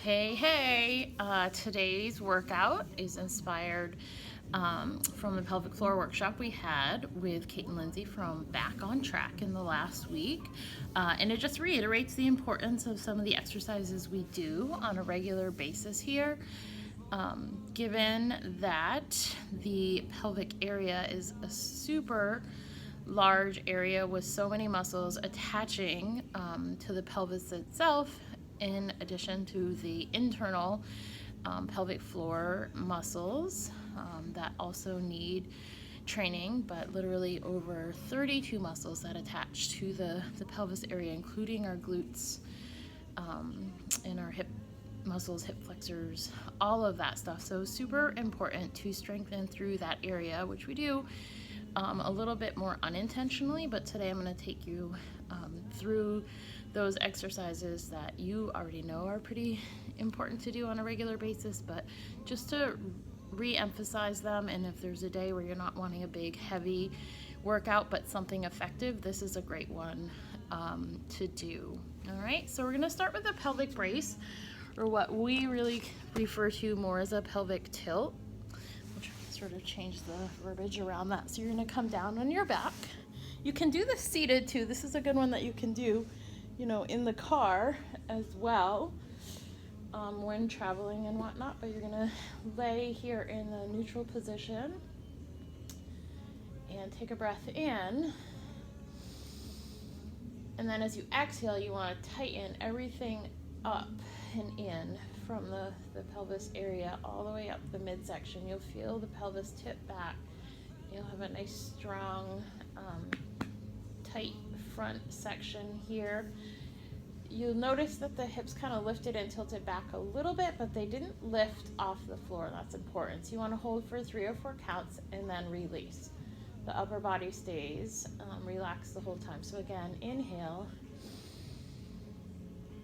Hey, today's workout is inspired from the pelvic floor workshop we had with Kate and Lindsay from Back on Track in the last week. And it just reiterates the importance of some of the exercises we do on a regular basis here. Given that the pelvic area is a super large area with so many muscles attaching to the pelvis itself, in addition to the internal pelvic floor muscles that also need training, but literally over 32 muscles that attach to the pelvis area, including our glutes and our hip muscles, hip flexors, all of that stuff. So super important to strengthen through that area, which we do a little bit more unintentionally, but today I'm going to take you through those exercises that you already know are pretty important to do on a regular basis, but just to re-emphasize them. And if there's a day where you're not wanting a big heavy workout but something effective, this is a great one to do. All right, so we're going to start with the pelvic brace, or what we really refer to more as a pelvic tilt. We'll sort of change the verbiage around that. So you're going to come down on your back. You can do this seated too. This is a good one that you can do, you know, in the car as well when traveling and whatnot. But you're going to lay here in the neutral position and take a breath in. And then as you exhale, you want to tighten everything up and in from the pelvis area all the way up the midsection. You'll feel the pelvis tip back. You'll have a nice strong tight front section here. You'll notice that the hips kind of lifted and tilted back a little bit, but they didn't lift off the floor. That's important. So you want to hold for 3 or 4 counts and then release. The upper body stays relaxed the whole time. So again, inhale.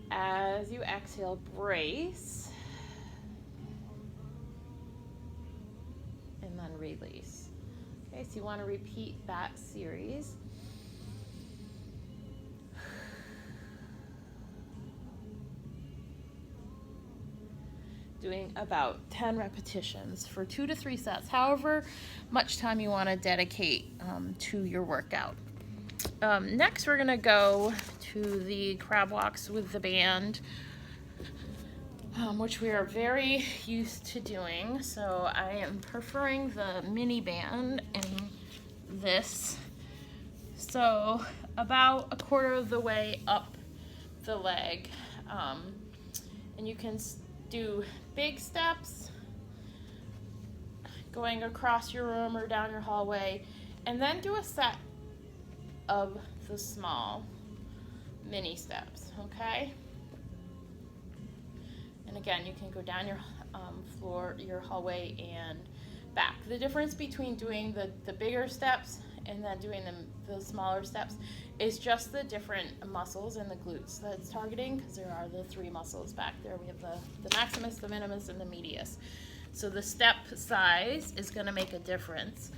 As you exhale, brace, and then release. Okay, so you want to repeat that series. Doing about 10 repetitions for 2 to 3 sets, however much time you want to dedicate to your workout. Next, we're going to go to the crab walks with the band, which we are very used to doing. So I am preferring the mini band in this. So about a quarter of the way up the leg. And you can do big steps going across your room or down your hallway, and then do a set of the small mini steps, okay? And again, you can go down your floor, your hallway, and back. The difference between doing the bigger steps and then doing the smaller steps is just the different muscles in the glutes that it's targeting, because there are the 3 muscles back there. We have the maximus, the minimus, and the medius. So the step size is going to make a difference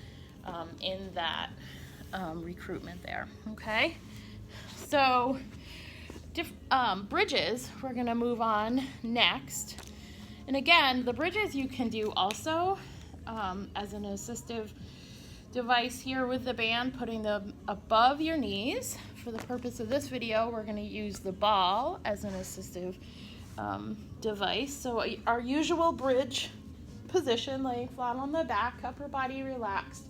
in that recruitment there, okay? So bridges, we're going to move on next. And again, the bridges you can do also as an assistive device here with the band, putting them above your knees. For the purpose of this video, we're going to use the ball as an assistive device. So our usual bridge position, laying flat on the back, upper body relaxed.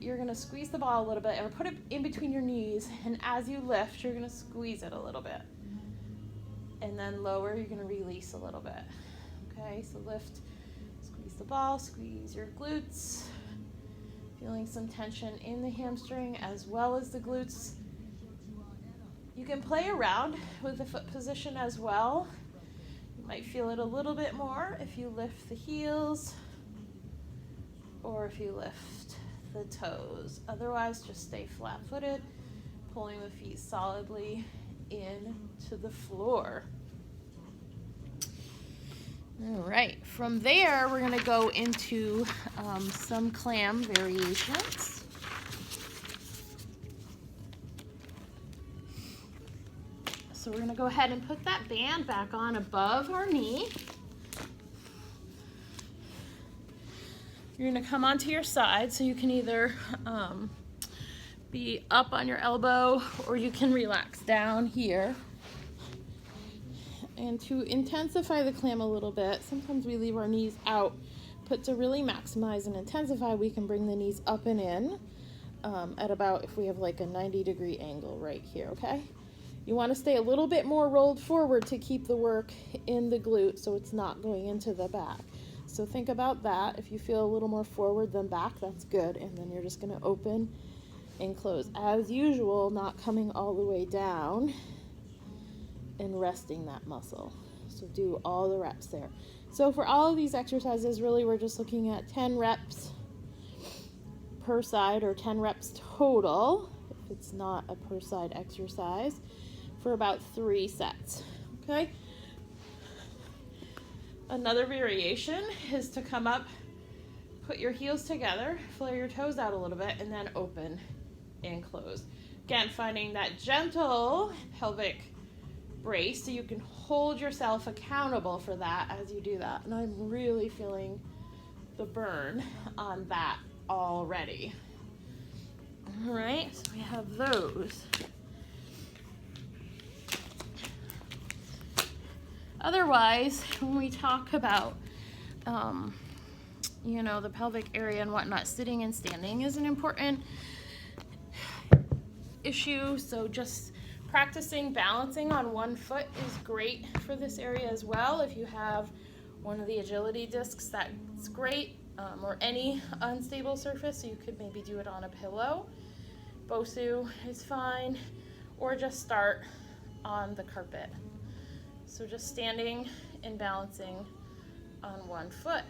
You're going to squeeze the ball a little bit or put it in between your knees, and as you lift, you're going to squeeze it a little bit. And then lower, you're going to release a little bit. Okay, so lift, squeeze the ball, squeeze your glutes. Feeling some tension in the hamstring as well as the glutes. You can play around with the foot position as well. You might feel it a little bit more if you lift the heels or if you lift the toes. Otherwise, just stay flat-footed, pulling the feet solidly into the floor. All right, from there, we're going to go into some clam variations. So we're gonna go ahead and put that band back on above our knee. You're gonna come onto your side, so you can either be up on your elbow or you can relax down here. And to intensify the clam a little bit, sometimes we leave our knees out, but to really maximize and intensify, we can bring the knees up and in at about, if we have like a 90-degree angle right here, okay? You want to stay a little bit more rolled forward to keep the work in the glute so it's not going into the back. So think about that. If you feel a little more forward than back, that's good. And then you're just going to open and close. As usual, not coming all the way down and resting that muscle. So do all the reps there. So for all of these exercises, really we're just looking at 10 reps per side, or 10 reps total, if it's not a per side exercise, for about 3 sets, okay? Another variation is to come up, put your heels together, flare your toes out a little bit, and then open and close. Again, finding that gentle pelvic brace so you can hold yourself accountable for that as you do that. And I'm really feeling the burn on that already. All right, so we have those. Otherwise, when we talk about, you know, the pelvic area and whatnot, sitting and standing is an important issue. So just practicing balancing on one foot is great for this area as well. If you have one of the agility discs, that's great, or any unstable surface, so you could maybe do it on a pillow. Bosu is fine, or just start on the carpet. So just standing and balancing on one foot.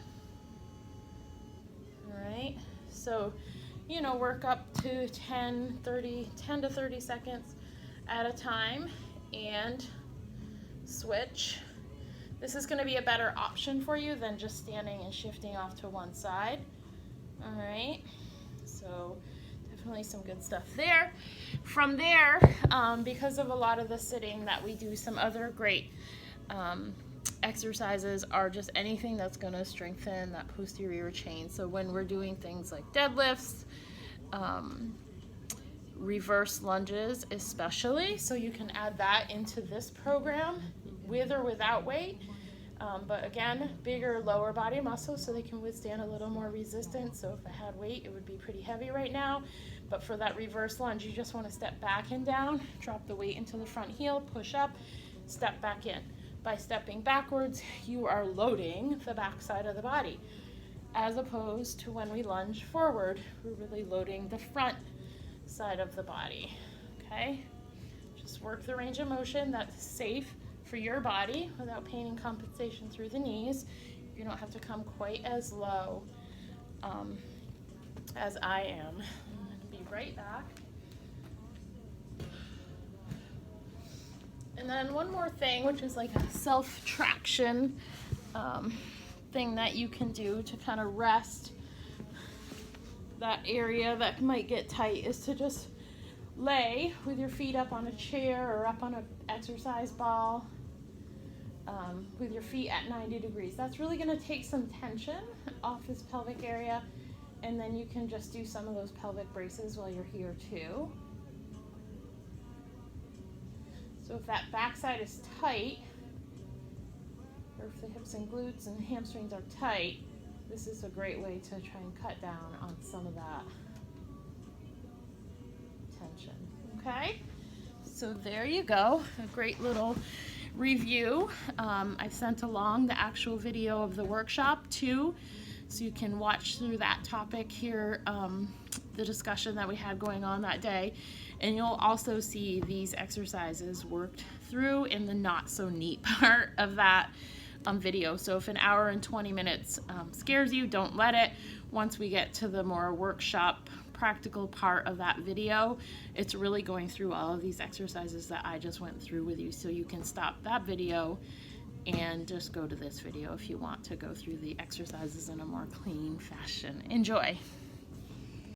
All right, so, you know, work up to 10 to 30 seconds at a time and switch. This is going to be a better option for you than just standing and shifting off to one side. All right, so definitely some good stuff there. From there, because of a lot of the sitting that we do, some other great exercises are just anything that's going to strengthen that posterior chain. So when we're doing things like deadlifts, reverse lunges especially, so you can add that into this program with or without weight, but again, bigger lower body muscles so they can withstand a little more resistance. So if I had weight, it would be pretty heavy right now, but for that reverse lunge, you just want to step back and down, drop the weight into the front heel, push up, step back in. By stepping backwards, you are loading the back side of the body, as opposed to when we lunge forward, we're really loading the front side of the body, okay? Just work the range of motion that's safe for your body without pain and compensation through the knees. You don't have to come quite as low as I am. I'm going to be right back. And then one more thing, which is like a self-traction thing that you can do to kind of rest that area that might get tight, is to just lay with your feet up on a chair or up on an exercise ball with your feet at 90 degrees. That's really going to take some tension off this pelvic area, and then you can just do some of those pelvic braces while you're here too. So if that backside is tight, or if the hips and glutes and hamstrings are tight, this is a great way to try and cut down on some of that tension, okay? So there you go, a great little review. I sent along the actual video of the workshop too, so you can watch through that topic here, the discussion that we had going on that day, and you'll also see these exercises worked through in the not so neat part of that video. So if an hour and 20 minutes scares you, don't let it. Once we get to the more workshop practical part of that video, it's really going through all of these exercises that I just went through with you, so you can stop that video and just go to this video if you want to go through the exercises in a more clean fashion. Enjoy.